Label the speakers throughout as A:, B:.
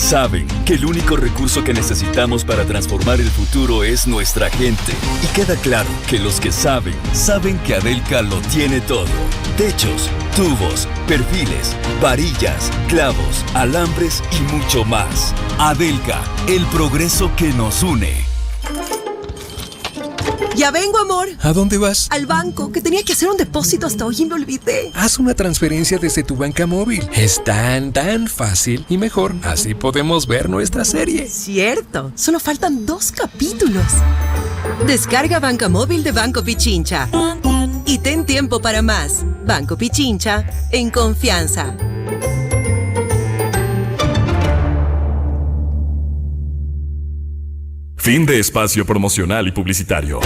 A: saben que el único recurso que necesitamos para transformar el futuro es nuestra gente. Y queda claro que los que saben que Adelca lo tiene todo. Techos, tubos, perfiles, varillas, clavos, alambres y mucho más. Adelca, el progreso que nos une.
B: Ya vengo, amor.
C: ¿A dónde vas?
B: Al banco, que tenía que hacer un depósito hasta hoy y me olvidé.
C: Haz una transferencia desde tu banca móvil. Es tan fácil y mejor. Así podemos ver nuestra serie.
B: Cierto, solo faltan 2 capítulos. Descarga banca móvil de Banco Pichincha. Y ten tiempo para más. Banco Pichincha, en confianza.
D: Fin de espacio promocional y publicitario.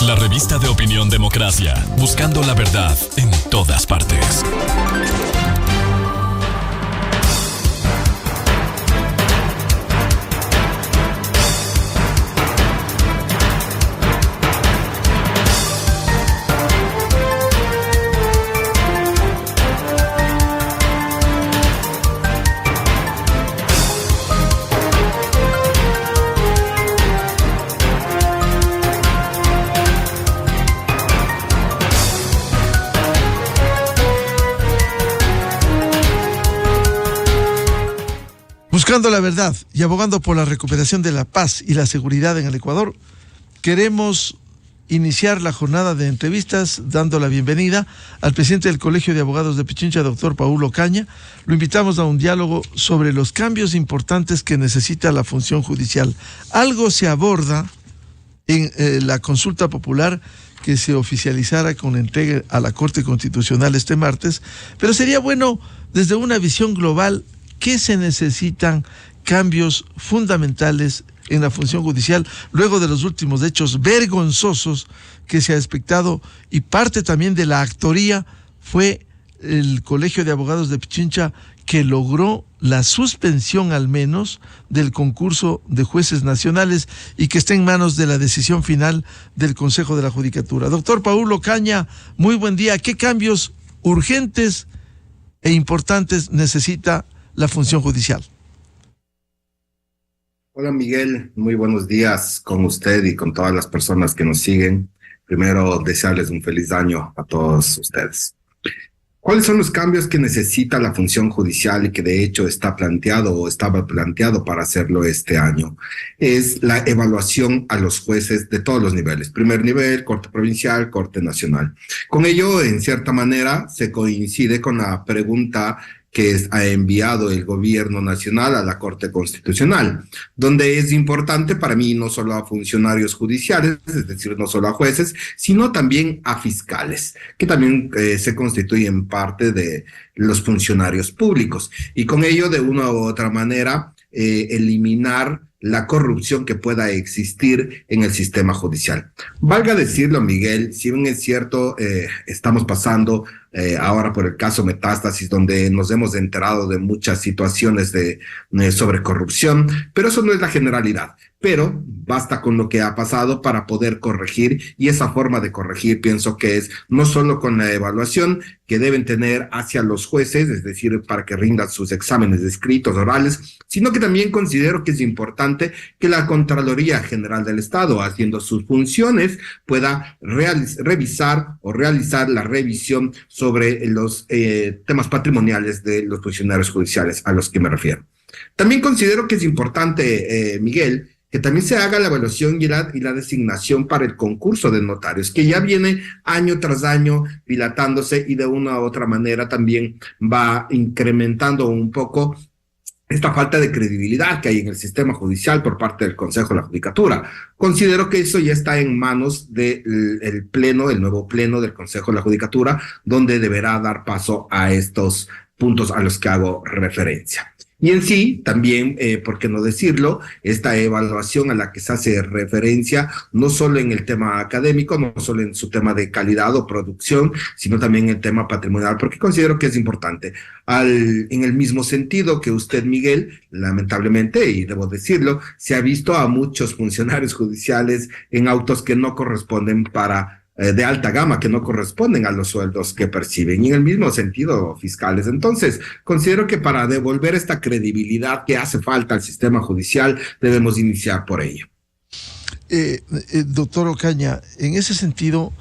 E: La revista de opinión Democracia, buscando la verdad en todas partes.
F: Buscando la verdad y abogando por la recuperación de la paz y la seguridad en el Ecuador, queremos iniciar la jornada de entrevistas dando la bienvenida al presidente del Colegio de Abogados de Pichincha, doctor Paulo Ocaña. Lo invitamos a un diálogo sobre los cambios importantes que necesita la función judicial. Algo se aborda en la consulta popular que se oficializara con entrega a la Corte Constitucional este martes, pero sería bueno desde una visión global. ¿Qué se necesitan cambios fundamentales en la función judicial luego de los últimos hechos vergonzosos que se ha expectado? Y parte también de la actoría fue el Colegio de Abogados de Pichincha, que logró la suspensión al menos del concurso de jueces nacionales y que está en manos de la decisión final del Consejo de la Judicatura. Doctor Paulo Ocaña, muy buen día. ¿Qué cambios urgentes e importantes necesita la función judicial?
G: Hola Miguel, muy buenos días con usted y con todas las personas que nos siguen. Primero, desearles un feliz año a todos ustedes. ¿Cuáles son los cambios que necesita la función judicial y que de hecho está planteado o estaba planteado para hacerlo este año? Es la evaluación a los jueces de todos los niveles, primer nivel, Corte Provincial, Corte Nacional. Con ello, en cierta manera, se coincide con la pregunta que ha enviado el gobierno nacional a la Corte Constitucional, donde es importante para mí no solo a funcionarios judiciales, es decir, no solo a jueces, sino también a fiscales, que también se constituyen parte de los funcionarios públicos, y con ello de una u otra manera eliminar la corrupción que pueda existir en el sistema judicial. Valga decirlo, Miguel, si bien es cierto, estamos pasando ahora por el caso Metástasis, donde nos hemos enterado de muchas situaciones sobre corrupción, pero eso no es la generalidad. Pero basta con lo que ha pasado para poder corregir, y esa forma de corregir pienso que es no solo con la evaluación que deben tener hacia los jueces, es decir, para que rindan sus exámenes escritos, orales, sino que también considero que es importante que la Contraloría General del Estado, haciendo sus funciones, pueda revisar o realizar la revisión sobre los temas patrimoniales de los funcionarios judiciales a los que me refiero. También considero que es importante, Miguel, que también se haga la evaluación y la designación para el concurso de notarios, que ya viene año tras año dilatándose y de una u otra manera también va incrementando un poco esta falta de credibilidad que hay en el sistema judicial por parte del Consejo de la Judicatura. Considero que eso ya está en manos del pleno, el nuevo pleno del Consejo de la Judicatura, donde deberá dar paso a estos puntos a los que hago referencia. Y en sí, también, por qué no decirlo, esta evaluación a la que se hace referencia, no solo en el tema académico, no solo en su tema de calidad o producción, sino también en el tema patrimonial, porque considero que es importante. En el mismo sentido que usted, Miguel, lamentablemente, y debo decirlo, se ha visto a muchos funcionarios judiciales en autos que no corresponden para de alta gama que no corresponden a los sueldos que perciben, y en el mismo sentido fiscales. Entonces, considero que para devolver esta credibilidad que hace falta al sistema judicial, debemos iniciar por ello.
F: Doctor Ocaña, en ese sentido,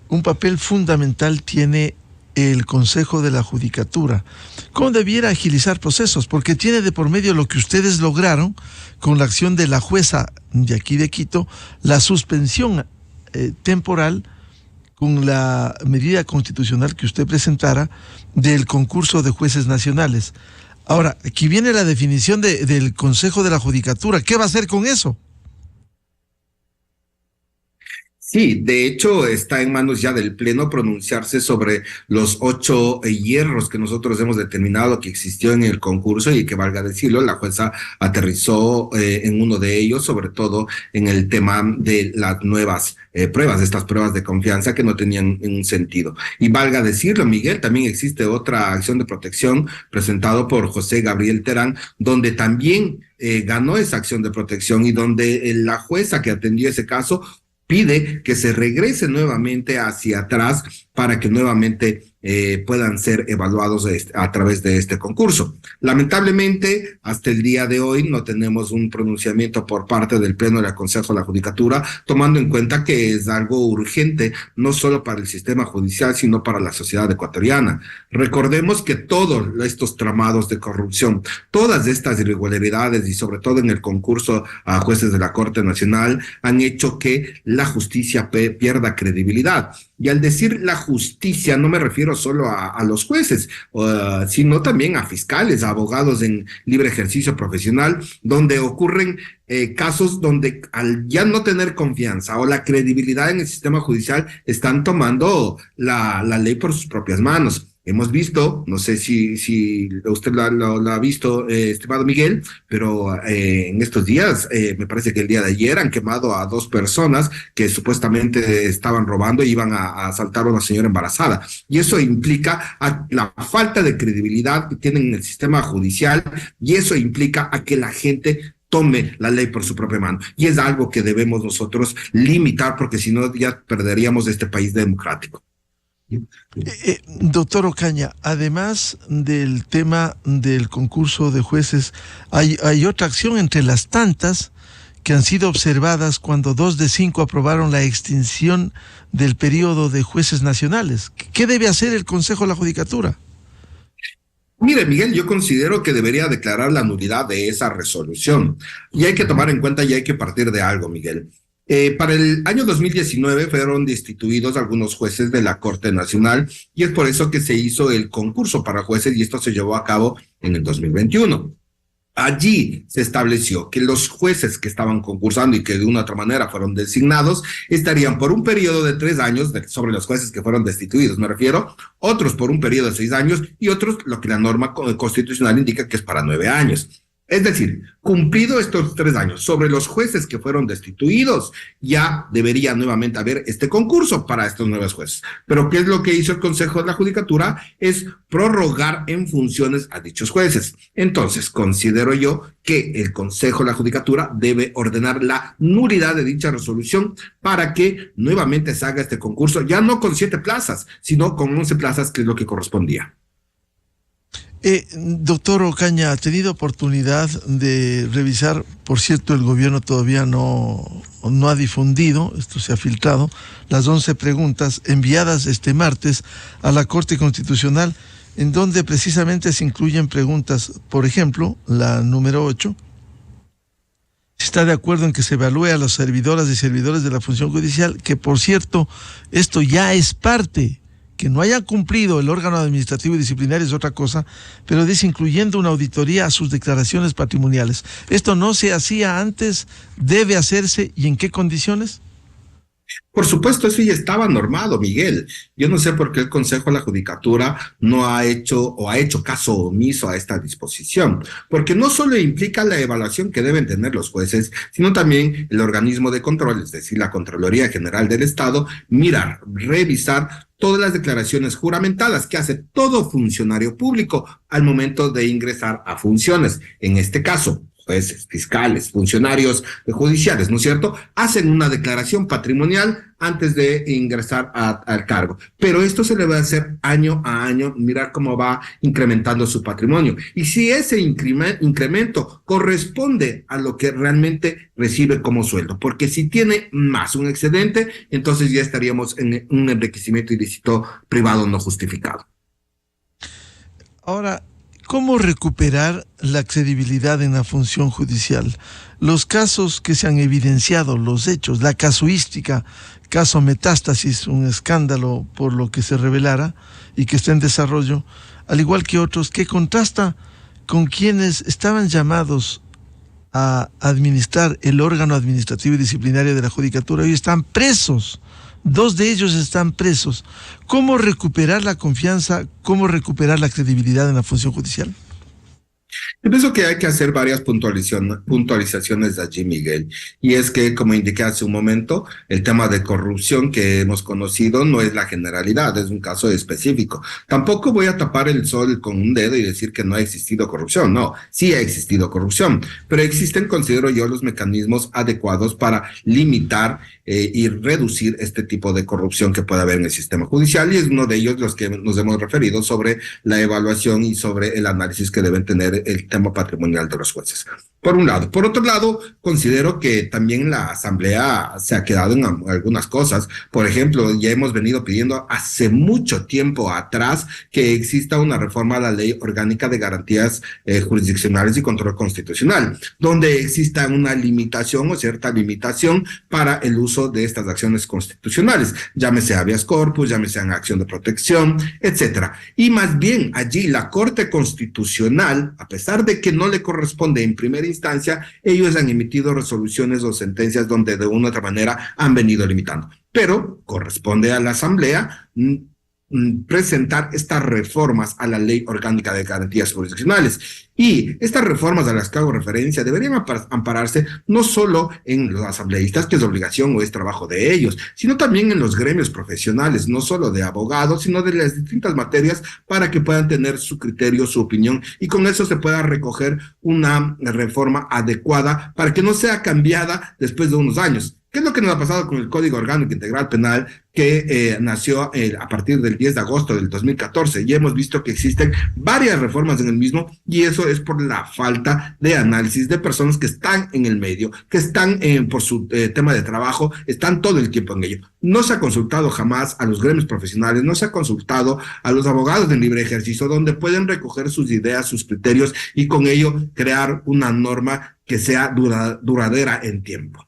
F: un papel fundamental tiene el Consejo de la Judicatura. ¿Cómo debiera agilizar procesos? Porque tiene de por medio lo que ustedes lograron con la acción de la jueza de aquí de Quito, la suspensión temporal con la medida constitucional que usted presentara del concurso de jueces nacionales. Ahora, aquí viene la definición del Consejo de la Judicatura. ¿Qué va a hacer con eso?
G: Sí, de hecho está en manos ya del Pleno pronunciarse sobre los 8 hierros que nosotros hemos determinado que existió en el concurso, y que, valga decirlo, la jueza aterrizó en uno de ellos, sobre todo en el tema de las nuevas pruebas, estas pruebas de confianza que no tenían un sentido. Y valga decirlo, Miguel, también existe otra acción de protección presentado por José Gabriel Terán, donde también ganó esa acción de protección, y donde la jueza que atendió ese caso pide que se regrese nuevamente hacia atrás para que nuevamente puedan ser evaluados a través de este concurso. Lamentablemente, hasta el día de hoy no tenemos un pronunciamiento por parte del Pleno del Consejo de la Judicatura, tomando en cuenta que es algo urgente, no solo para el sistema judicial, sino para la sociedad ecuatoriana. Recordemos que todos estos tramados de corrupción, todas estas irregularidades, y sobre todo en el concurso a jueces de la Corte Nacional, han hecho que la justicia pierda credibilidad. Y al decir la justicia, no me refiero solo a los jueces, sino también a fiscales, a abogados en libre ejercicio profesional, donde ocurren casos donde, al ya no tener confianza o la credibilidad en el sistema judicial, están tomando la ley por sus propias manos. Hemos visto, no sé si usted lo ha visto, estimado Miguel, pero en estos días, me parece que el día de ayer, han quemado a 2 personas que supuestamente estaban robando y iban a asaltar a una señora embarazada. Y eso implica la falta de credibilidad que tienen en el sistema judicial, y eso implica a que la gente tome la ley por su propia mano. Y es algo que debemos nosotros limitar, porque si no ya perderíamos este país democrático.
F: Doctor Ocaña, además del tema del concurso de jueces, hay otra acción entre las tantas que han sido observadas cuando 2 de 5 aprobaron la extinción del periodo de jueces nacionales. ¿Qué debe hacer el Consejo de la Judicatura?
G: Mire, Miguel, yo considero que debería declarar la nulidad de esa resolución. Y hay que tomar en cuenta y hay que partir de algo, Miguel. Para el año 2019 fueron destituidos algunos jueces de la Corte Nacional, y es por eso que se hizo el concurso para jueces, y esto se llevó a cabo en el 2021. Allí se estableció que los jueces que estaban concursando y que de una u otra manera fueron designados estarían por un periodo de 3 años sobre los jueces que fueron destituidos, me refiero, otros por un periodo de 6 años y otros lo que la norma constitucional indica que es para 9 años. Es decir, cumplido estos 3 años sobre los jueces que fueron destituidos, ya debería nuevamente haber este concurso para estos nuevos jueces. Pero ¿qué es lo que hizo el Consejo de la Judicatura? Es prorrogar en funciones a dichos jueces. Entonces, considero yo que el Consejo de la Judicatura debe ordenar la nulidad de dicha resolución para que nuevamente se haga este concurso, ya no con 7 plazas, sino con 11 plazas, que es lo que correspondía.
F: Doctor Ocaña, ¿ha tenido oportunidad de revisar? Por cierto, el gobierno todavía no ha difundido, esto se ha filtrado, las 11 preguntas enviadas este martes a la Corte Constitucional, en donde precisamente se incluyen preguntas, por ejemplo, la número 8, si está de acuerdo en que se evalúe a las servidoras y servidores de la función judicial, que por cierto, esto ya es parte. Que no haya cumplido el órgano administrativo y disciplinario es otra cosa, pero dice incluyendo una auditoría a sus declaraciones patrimoniales. ¿Esto no se hacía antes? ¿Debe hacerse? ¿Y en qué condiciones?
G: Por supuesto, eso ya estaba normado, Miguel. Yo no sé por qué el Consejo de la Judicatura no ha hecho o ha hecho caso omiso a esta disposición, porque no solo implica la evaluación que deben tener los jueces, sino también el organismo de control, es decir, la Contraloría General del Estado, mirar, revisar todas las declaraciones juramentadas que hace todo funcionario público al momento de ingresar a funciones. En este caso, jueces, fiscales, funcionarios judiciales, ¿no es cierto?, hacen una declaración patrimonial antes de ingresar al cargo. Pero esto se le va a hacer año a año, mirar cómo va incrementando su patrimonio. Y si ese incremento corresponde a lo que realmente recibe como sueldo, porque si tiene más un excedente, entonces ya estaríamos en un enriquecimiento ilícito privado no justificado.
F: Ahora, ¿cómo recuperar la credibilidad en la función judicial? Los casos que se han evidenciado, los hechos, la casuística, caso Metástasis, un escándalo por lo que se revelara y que está en desarrollo, al igual que otros, que contrasta con quienes estaban llamados a administrar el órgano administrativo y disciplinario de la Judicatura. Hoy están presos. 2 de ellos están presos. ¿Cómo recuperar la confianza? ¿Cómo recuperar la credibilidad en la función judicial?
G: Yo pienso que hay que hacer varias puntualizaciones allí, Miguel. Y es que, como indiqué hace un momento, el tema de corrupción que hemos conocido no es la generalidad, es un caso específico. Tampoco voy a tapar el sol con un dedo y decir que no ha existido corrupción. No, sí ha existido corrupción, pero existen, considero yo, los mecanismos adecuados para limitar y reducir este tipo de corrupción que puede haber en el sistema judicial, y es uno de ellos los que nos hemos referido sobre la evaluación y sobre el análisis que deben tener el tema patrimonial de los jueces. Por un lado. Por otro lado, considero que también la Asamblea se ha quedado en algunas cosas. Por ejemplo, ya hemos venido pidiendo hace mucho tiempo atrás que exista una reforma a la Ley Orgánica de Garantías Jurisdiccionales y Control Constitucional, donde exista una limitación o cierta limitación para el uso de estas acciones constitucionales, llámese habeas corpus, llámese en acción de protección, etcétera. Y más bien allí la Corte Constitucional, a pesar de que no le corresponde en primera instancia, ellos han emitido resoluciones o sentencias donde de una u otra manera han venido limitando. Pero corresponde a la Asamblea presentar estas reformas a la Ley Orgánica de Garantías Jurisdiccionales. Y estas reformas a las que hago referencia deberían ampararse no solo en los asambleístas, que es obligación o es trabajo de ellos, sino también en los gremios profesionales, no solo de abogados, sino de las distintas materias, para que puedan tener su criterio, su opinión, y con eso se pueda recoger una reforma adecuada para que no sea cambiada después de unos años. ¿Qué es lo que nos ha pasado con el Código Orgánico Integral Penal que nació a partir del 10 de agosto del 2014? Y hemos visto que existen varias reformas en el mismo, y eso es por la falta de análisis de personas que están en el medio, que están por su tema de trabajo, están todo el tiempo en ello. No se ha consultado jamás a los gremios profesionales, no se ha consultado a los abogados de libre ejercicio, donde pueden recoger sus ideas, sus criterios, y con ello crear una norma que sea duradera en tiempo.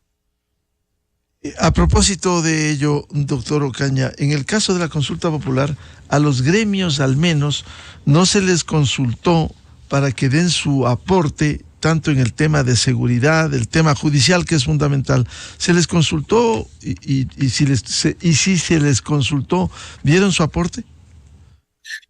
F: A propósito de ello, doctor Ocaña, en el caso de la consulta popular, a los gremios al menos no se les consultó para que den su aporte, tanto en el tema de seguridad, el tema judicial, que es fundamental. ¿Se les consultó y si se les consultó, dieron su aporte?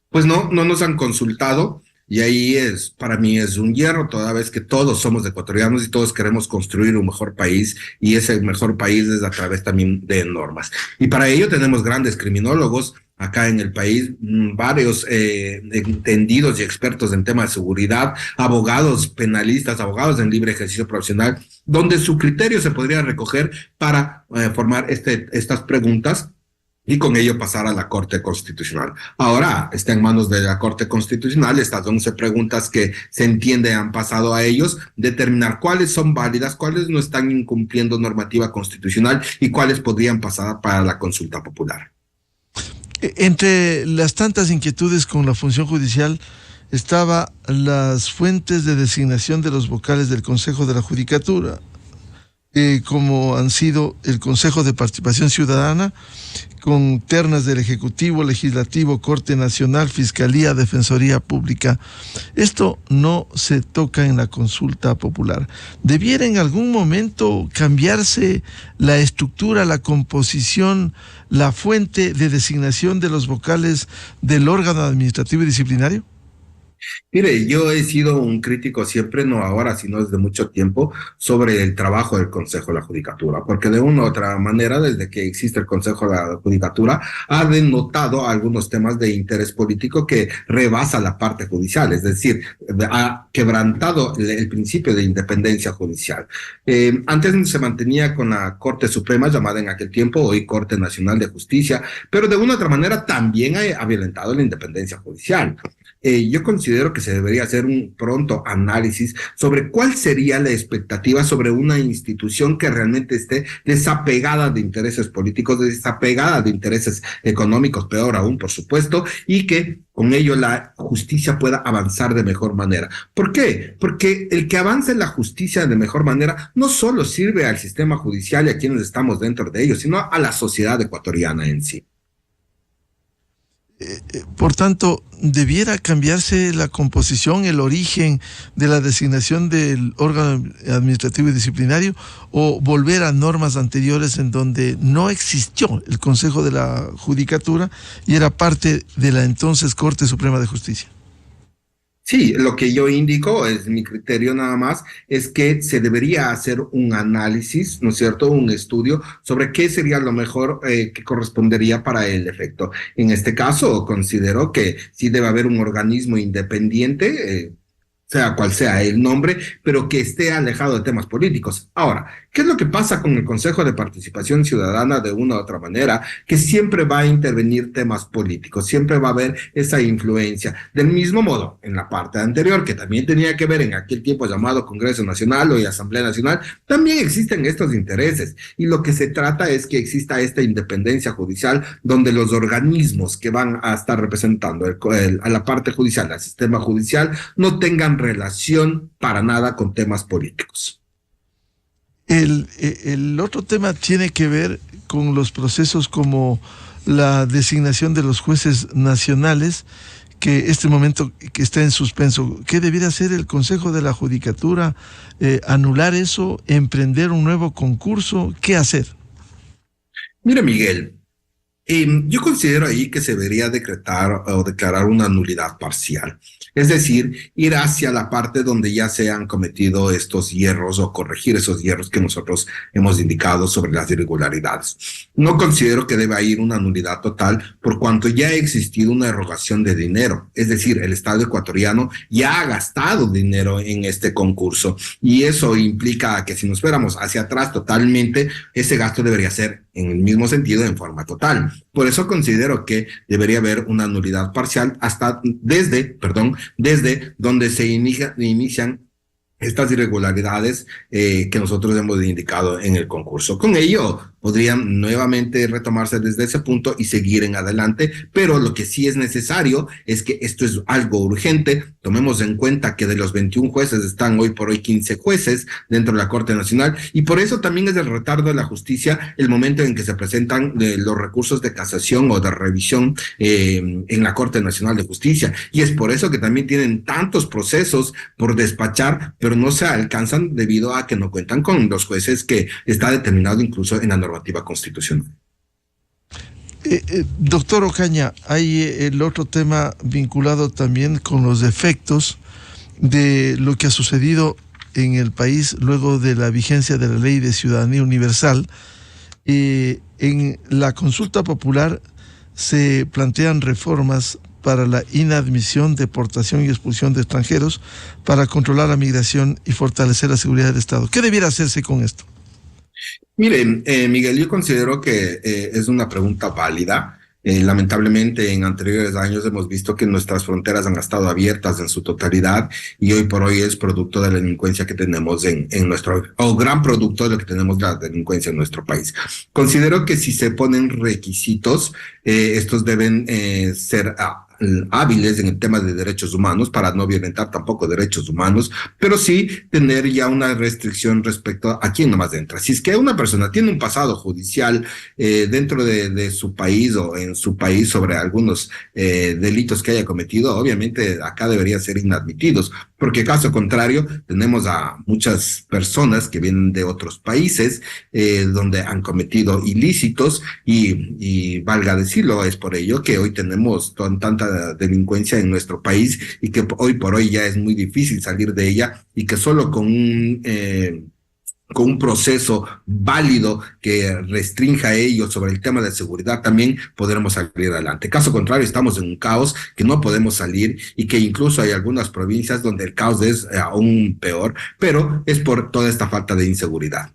G: Pues no nos han consultado. Y ahí para mí es un hierro, toda vez que todos somos ecuatorianos y todos queremos construir un mejor país, y ese mejor país es a través también de normas. Y para ello tenemos grandes criminólogos acá en el país, varios entendidos y expertos en temas de seguridad, abogados penalistas, abogados en libre ejercicio profesional, donde su criterio se podría recoger para formar estas preguntas, y con ello pasar a la Corte Constitucional. Ahora está en manos de la Corte Constitucional estas 11 preguntas que se entiende han pasado a ellos, determinar cuáles son válidas, cuáles no están incumpliendo normativa constitucional y cuáles podrían pasar para la consulta popular.
F: Entre las tantas inquietudes con la función judicial estaba las fuentes de designación de los vocales del Consejo de la Judicatura, como han sido el Consejo de Participación Ciudadana, con ternas del Ejecutivo, Legislativo, Corte Nacional, Fiscalía, Defensoría Pública. Esto no se toca en la consulta popular. ¿Debiera en algún momento cambiarse la estructura, la composición, la fuente de designación de los vocales del órgano administrativo y disciplinario?
G: Mire, yo he sido un crítico siempre, no ahora, sino desde mucho tiempo, sobre el trabajo del Consejo de la Judicatura, porque de una u otra manera, desde que existe el Consejo de la Judicatura, ha denotado algunos temas de interés político que rebasa la parte judicial, es decir, ha quebrantado el principio de independencia judicial. Antes se mantenía con la Corte Suprema, llamada en aquel tiempo hoy Corte Nacional de Justicia, pero de una u otra manera también ha violentado la independencia judicial. Yo considero que se debería hacer un pronto análisis sobre cuál sería la expectativa sobre una institución que realmente esté desapegada de intereses políticos, desapegada de intereses económicos, peor aún, por supuesto, y que con ello la justicia pueda avanzar de mejor manera. ¿Por qué? Porque el que avance la justicia de mejor manera no solo sirve al sistema judicial y a quienes estamos dentro de ello, sino a la sociedad ecuatoriana en sí.
F: Por tanto, ¿debiera cambiarse la composición, el origen de la designación del órgano administrativo y disciplinario o volver a normas anteriores en donde no existió el Consejo de la Judicatura y era parte de la entonces Corte Suprema de Justicia?
G: Sí, lo que yo indico, es mi criterio nada más, es que se debería hacer un análisis, ¿no es cierto?, un estudio sobre qué sería lo mejor que correspondería para el efecto. En este caso, considero que sí debe haber un organismo independiente, sea cual sea el nombre, pero que esté alejado de temas políticos. Ahora, ¿qué es lo que pasa con el Consejo de Participación Ciudadana de una u otra manera? Que siempre va a intervenir temas políticos, siempre va a haber esa influencia. Del mismo modo, en la parte anterior, que también tenía que ver en aquel tiempo llamado Congreso Nacional o Asamblea Nacional, también existen estos intereses. Y lo que se trata es que exista esta independencia judicial donde los organismos que van a estar representando a la parte judicial, al sistema judicial, no tengan relación para nada con temas políticos.
F: El otro tema tiene que ver con los procesos como la designación de los jueces nacionales, que este momento que está en suspenso. ¿Qué debiera hacer el Consejo de la Judicatura? ¿Anular eso? ¿Emprender un nuevo concurso? ¿Qué hacer?
G: Mira, Miguel, yo considero ahí que se debería decretar o declarar una nulidad parcial. Es decir, ir hacia la parte donde ya se han cometido estos hierros o corregir esos hierros que nosotros hemos indicado sobre las irregularidades. No considero que deba ir una nulidad total por cuanto ya ha existido una erogación de dinero. Es decir, el Estado ecuatoriano ya ha gastado dinero en este concurso y eso implica que si nos fuéramos hacia atrás totalmente, ese gasto debería ser en el mismo sentido en forma total. Por eso considero que debería haber una nulidad parcial desde donde se inician estas irregularidades que nosotros hemos indicado en el concurso. Con ello podrían nuevamente retomarse desde ese punto y seguir en adelante, pero lo que sí es necesario es que esto es algo urgente. Tomemos en cuenta que de los 21 jueces están hoy por hoy 15 jueces dentro de la Corte Nacional y por eso también es el retardo de la justicia el momento en que se presentan los recursos de casación o de revisión en la Corte Nacional de Justicia, y es por eso que también tienen tantos procesos por despachar, pero no se alcanzan debido a que no cuentan con los jueces que está determinado incluso en la normativa constitucional.
F: Doctor Ocaña, hay el otro tema vinculado también con los efectos de lo que ha sucedido en el país luego de la vigencia de la Ley de Ciudadanía Universal. En la consulta popular se plantean reformas para la inadmisión, deportación y expulsión de extranjeros, para controlar la migración y fortalecer la seguridad del Estado. ¿Qué debiera hacerse con esto?
G: Miren, Miguel, yo considero que es una pregunta válida. Lamentablemente en anteriores años hemos visto que nuestras fronteras han estado abiertas en su totalidad y hoy por hoy es producto de la delincuencia que tenemos en nuestro, o gran producto de lo que tenemos la delincuencia en nuestro país. Considero que si se ponen requisitos, estos deben ser hábiles en el tema de derechos humanos para no violentar tampoco derechos humanos, pero sí tener ya una restricción respecto a quién nomás entra. Si es que una persona tiene un pasado judicial dentro de su país o en su país sobre algunos delitos que haya cometido, obviamente acá deberían ser inadmitidos, porque caso contrario tenemos a muchas personas que vienen de otros países donde han cometido ilícitos y valga decirlo, es por ello que hoy tenemos tanta la delincuencia en nuestro país y que hoy por hoy ya es muy difícil salir de ella y que solo con un proceso válido que restrinja ello sobre el tema de seguridad también podremos salir adelante. Caso contrario, estamos en un caos que no podemos salir y que incluso hay algunas provincias donde el caos es aún peor, pero es por toda esta falta de inseguridad.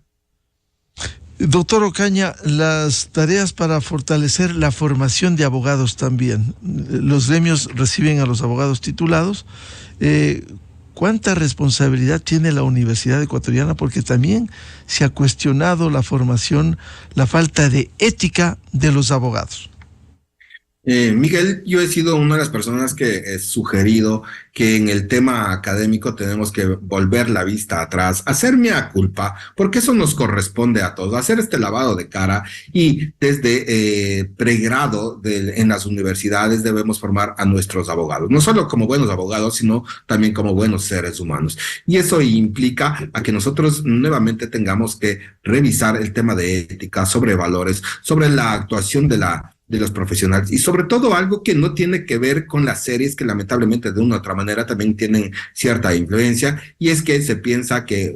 F: Doctor Ocaña, las tareas para fortalecer la formación de abogados también. Los gremios reciben a los abogados titulados. ¿Cuánta responsabilidad tiene la Universidad Ecuatoriana? Porque también se ha cuestionado la formación, la falta de ética de los abogados.
G: Miguel, yo he sido una de las personas que he sugerido que en el tema académico tenemos que volver la vista atrás, hacer mea culpa, porque eso nos corresponde a todos, hacer este lavado de cara y desde pregrado en las universidades debemos formar a nuestros abogados, no solo como buenos abogados, sino también como buenos seres humanos. Y eso implica a que nosotros nuevamente tengamos que revisar el tema de ética, sobre valores, sobre la actuación de los profesionales y sobre todo algo que no tiene que ver con las series que lamentablemente de una u otra manera también tienen cierta influencia, y es que se piensa que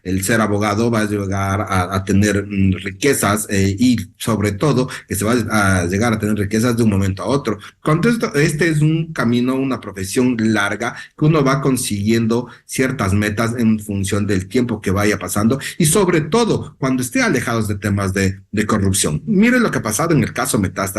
G: el ser abogado va a llegar a tener riquezas y sobre todo que se va a llegar a tener riquezas de un momento a otro. Cuando este es un camino, una profesión larga que uno va consiguiendo ciertas metas en función del tiempo que vaya pasando y sobre todo cuando esté alejados de temas de corrupción. Miren lo que ha pasado en el caso Metástasis,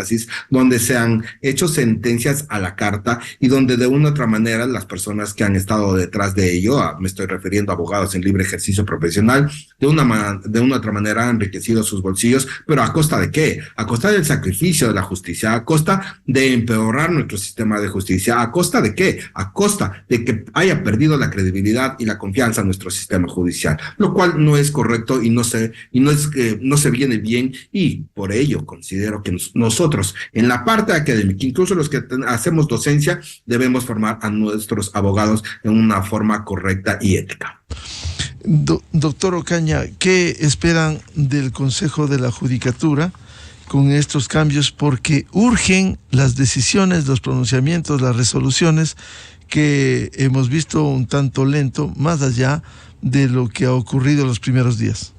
G: donde se han hecho sentencias a la carta y donde de una u otra manera las personas que han estado detrás de ello, me estoy refiriendo a abogados en libre ejercicio profesional, de una u otra manera han enriquecido sus bolsillos, pero ¿a costa de qué? A costa del sacrificio de la justicia, a costa de empeorar nuestro sistema de justicia, ¿a costa de qué? A costa de que haya perdido la credibilidad y la confianza en nuestro sistema judicial, lo cual no es correcto y no se viene bien, y por ello considero que nosotros en la parte académica, incluso los que hacemos docencia, debemos formar a nuestros abogados en una forma correcta y ética.
F: Doctor Ocaña, ¿qué esperan del Consejo de la Judicatura con estos cambios? Porque urgen las decisiones, los pronunciamientos, las resoluciones que hemos visto un tanto lento, más allá de lo que ha ocurrido en los primeros días.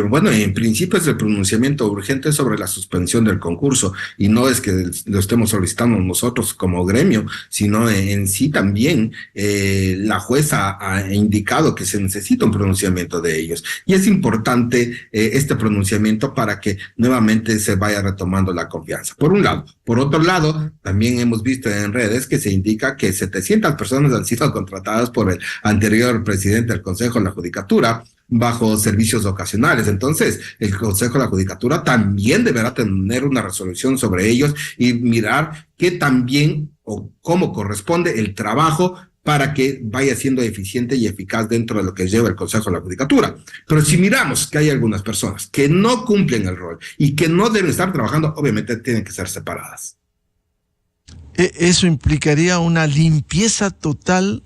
G: Bueno, en principio es el pronunciamiento urgente sobre la suspensión del concurso, y no es que lo estemos solicitando nosotros como gremio, sino en sí también la jueza ha indicado que se necesita un pronunciamiento de ellos, y es importante este pronunciamiento para que nuevamente se vaya retomando la confianza, por un lado. Por otro lado, también hemos visto en redes que se indica que 700 personas han sido contratadas por el anterior presidente del Consejo de la Judicatura bajo servicios ocasionales. Entonces, el Consejo de la Judicatura también deberá tener una resolución sobre ellos y mirar qué también o cómo corresponde el trabajo para que vaya siendo eficiente y eficaz dentro de lo que lleva el Consejo de la Judicatura. Pero si miramos que hay algunas personas que no cumplen el rol y que no deben estar trabajando, obviamente tienen que ser separadas.
F: Eso implicaría una limpieza total,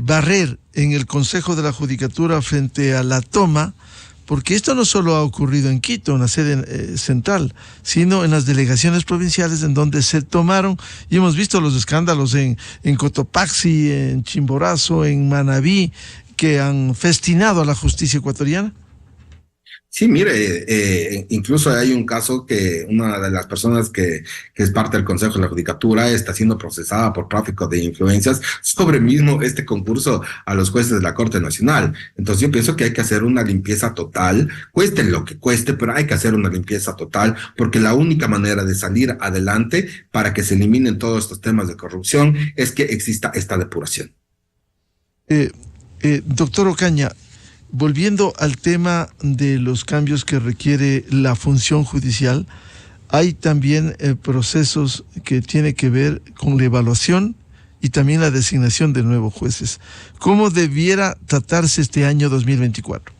F: barrer en el Consejo de la Judicatura frente a la toma, porque esto no solo ha ocurrido en Quito, en la sede central, sino en las delegaciones provinciales en donde se tomaron, y hemos visto los escándalos en Cotopaxi, en Chimborazo, en Manabí, que han festinado a la justicia ecuatoriana.
G: Sí, mire, incluso hay un caso que una de las personas que es parte del Consejo de la Judicatura está siendo procesada por tráfico de influencias sobre mismo este concurso a los jueces de la Corte Nacional. Entonces yo pienso que hay que hacer una limpieza total, cueste lo que cueste, pero hay que hacer una limpieza total, porque la única manera de salir adelante para que se eliminen todos estos temas de corrupción es que exista esta depuración.
F: Doctor Ocaña, volviendo al tema de los cambios que requiere la función judicial, hay también procesos que tienen que ver con la evaluación y también la designación de nuevos jueces. ¿Cómo debiera tratarse este año 2024?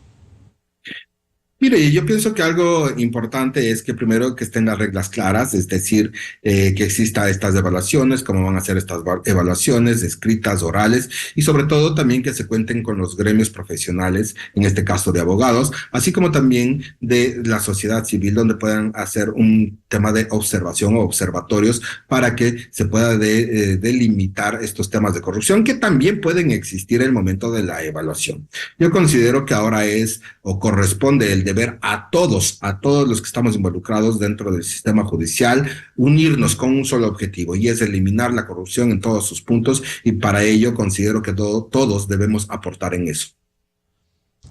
G: Mire, yo pienso que algo importante es que primero que estén las reglas claras, es decir, que exista estas evaluaciones, cómo van a ser estas evaluaciones, escritas, orales, y sobre todo también que se cuenten con los gremios profesionales, en este caso de abogados, así como también de la sociedad civil, donde puedan hacer un tema de observación o observatorios para que se pueda delimitar estos temas de corrupción que también pueden existir en el momento de la evaluación. Yo considero que ahora es o corresponde el deber a todos los que estamos involucrados dentro del sistema judicial, unirnos con un solo objetivo, y es eliminar la corrupción en todos sus puntos, y para ello considero que todos debemos aportar en eso.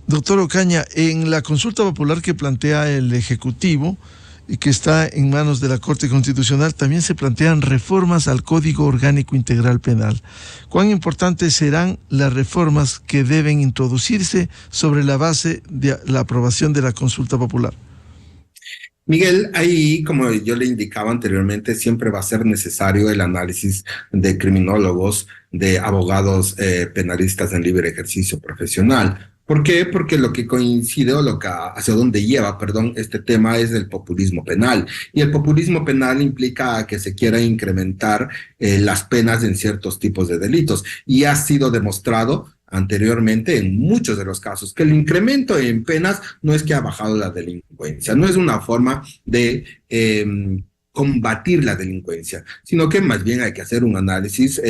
F: Doctor Ocaña, en la consulta popular que plantea el Ejecutivo y que está en manos de la Corte Constitucional, también se plantean reformas al Código Orgánico Integral Penal. ¿Cuán importantes serán las reformas que deben introducirse sobre la base de la aprobación de la consulta popular?
G: Miguel, ahí, como yo le indicaba anteriormente, siempre va a ser necesario el análisis de criminólogos, de abogados penalistas en libre ejercicio profesional. ¿Por qué? Porque lo que coincide o hacia dónde lleva, este tema es el populismo penal. Y el populismo penal implica que se quiera incrementar las penas en ciertos tipos de delitos. Y ha sido demostrado anteriormente en muchos de los casos que el incremento en penas no es que ha bajado la delincuencia, no es una forma de combatir la delincuencia, sino que más bien hay que hacer un análisis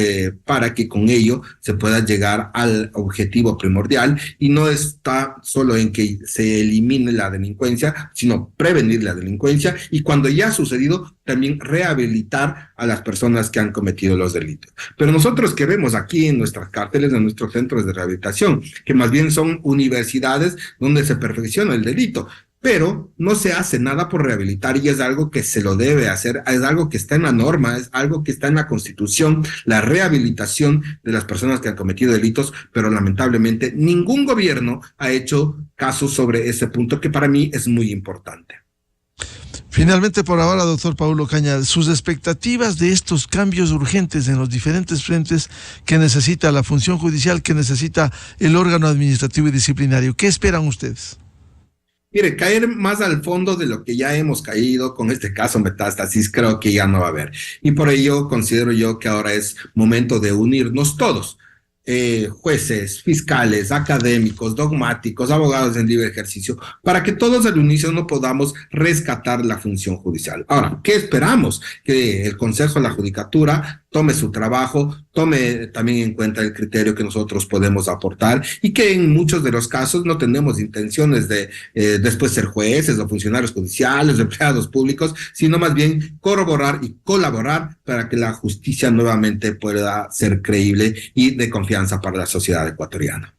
G: para que con ello se pueda llegar al objetivo primordial, y no está solo en que se elimine la delincuencia, sino prevenir la delincuencia, y cuando ya ha sucedido, también rehabilitar a las personas que han cometido los delitos. Pero nosotros que vemos aquí en nuestras cárceles, en nuestros centros de rehabilitación, que más bien son universidades donde se perfecciona el delito, pero no se hace nada por rehabilitar, y es algo que se lo debe hacer, es algo que está en la norma, es algo que está en la Constitución, la rehabilitación de las personas que han cometido delitos, pero lamentablemente ningún gobierno ha hecho caso sobre ese punto, que para mí es muy importante.
F: Finalmente, por ahora, doctor Paulo Ocaña, sus expectativas de estos cambios urgentes en los diferentes frentes que necesita la función judicial, que necesita el órgano administrativo y disciplinario. ¿Qué esperan ustedes?
G: Mire, caer más al fondo de lo que ya hemos caído con este caso Metástasis, creo que ya no va a haber. Y por ello considero yo que ahora es momento de unirnos todos. Jueces, fiscales, académicos, dogmáticos, abogados en libre ejercicio, para que todos al unísono podamos rescatar la función judicial. Ahora, ¿qué esperamos? Que el Consejo de la Judicatura tome su trabajo, tome también en cuenta el criterio que nosotros podemos aportar, y que en muchos de los casos no tenemos intenciones de después ser jueces o funcionarios judiciales o empleados públicos, sino más bien corroborar y colaborar para que la justicia nuevamente pueda ser creíble y de confianza para la sociedad ecuatoriana.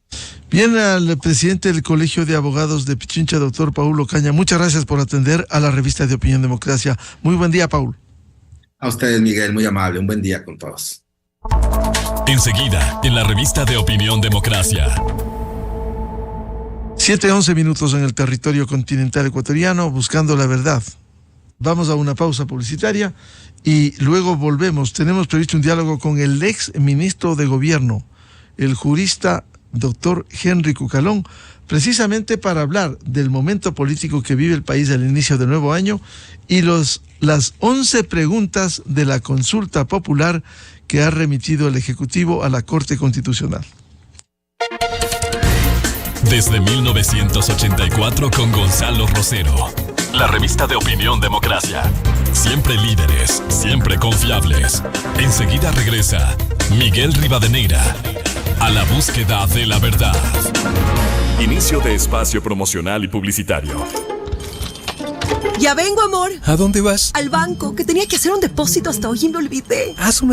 F: Bien, al presidente del Colegio de Abogados de Pichincha, doctor Paulo Ocaña, muchas gracias por atender a la revista de Opinión Democracia. Muy buen día, Paulo.
G: A ustedes, Miguel, muy amable. Un buen día con todos.
E: Enseguida, en la revista de Opinión Democracia.
F: 7:11 minutos en el territorio continental ecuatoriano, buscando la verdad. Vamos a una pausa publicitaria y luego volvemos. Tenemos previsto un diálogo con el ex ministro de Gobierno, el jurista doctor Henry Cucalón, precisamente para hablar del momento político que vive el país al inicio del nuevo año y las 11 preguntas de la consulta popular que ha remitido el Ejecutivo a la Corte Constitucional.
E: Desde 1984 con Gonzalo Rosero. La revista de Opinión Democracia. Siempre líderes, siempre confiables. Enseguida regresa Miguel Rivadeneira a la búsqueda de la verdad.
D: Inicio de espacio promocional y publicitario.
B: Ya vengo, amor.
C: ¿A dónde vas?
B: Al banco, que tenía que hacer un depósito hasta hoy y me olvidé.
C: Haz una